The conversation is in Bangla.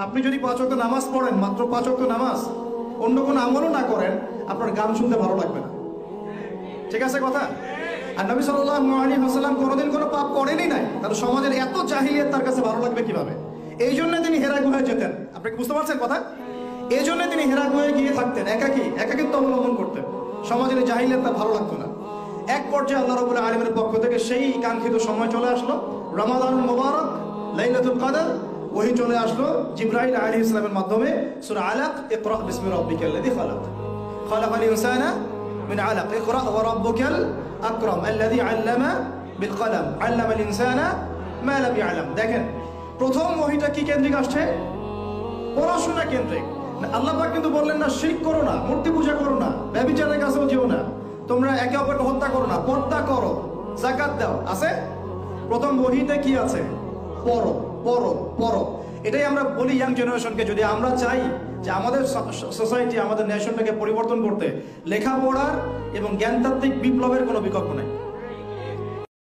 আপনি যদি 5 ওয়াক্ত নামাজ পড়েন, মাত্র 5 ওয়াক্ত নামাজ, অন্য কোনো আমলও না করেন, আপনার গান শুনতে ভালো লাগবে না। ঠিক আছে কথা? আর নবী সাল্লাল্লাহু আলাইহি ওয়াসাল্লাম কোনোদিন কোনো পাপ করেনই নাই, তার সমাজের এত জাহিলিয়াত তার কাছে ভালো লাগবে কিভাবে? এই জন্য তিনি হেরা গুহায় যেতেন। আপনি কি বুঝতে পারছেন কথা? এই জন্য তিনি হেরা গুহায় গিয়ে থাকতেন, একাকিত্ব অবলম্বন করতেন। সমাজের জাহিলিয়াত তার ভালো লাগতো না। এক পর্যায়ে আল্লাহ রাব্বুল আলামিনের পক্ষ থেকে সেই কাঙ্ক্ষিত সময় চলে আসলো, রমাদানুল মুবারক, লাইলাতুল কদর। ওহী চলে আসলো জিবরাইল আলাইহিস সালামের মাধ্যমে, সূরা আলাক, ইকরা বিসমি রাব্বিকাল্লাযী খালাক, খালাকাল ইনসানা মিন আলাক, ইকরা ওয়া রাব্বুকাল আকরাম আল্লাযী আল্লামা বিল কলম, আল্লামাল ইনসানা মা লাম ইয়ালাম। দেখেন, প্রথম ওহীটা কি কেন্দ্রিক আসছে? পড়াশোনা কেন্দ্রিক। আল্লাহ পাক কিন্তু বললেন না শিরক করো না, মূর্তি পূজা করো না, ব্যভিচারের কাছেও যেও না, তোমরা একে অপরকে হত্যা করো না, পর্দা করো, যাকাত দাও। আছে প্রথম ওহীতে কি আছে? পড়ো পড়ো পড়ো। এটাই আমরা বলি ইয়াং জেনারেশনকে, যদি আমরা চাই যে আমাদের সোসাইটি, আমাদের নেশনটাকে পরিবর্তন করতে, লেখাপড়ার এবং জ্ঞানতাত্ত্বিক বিপ্লবের কোনো বিকল্প নেই।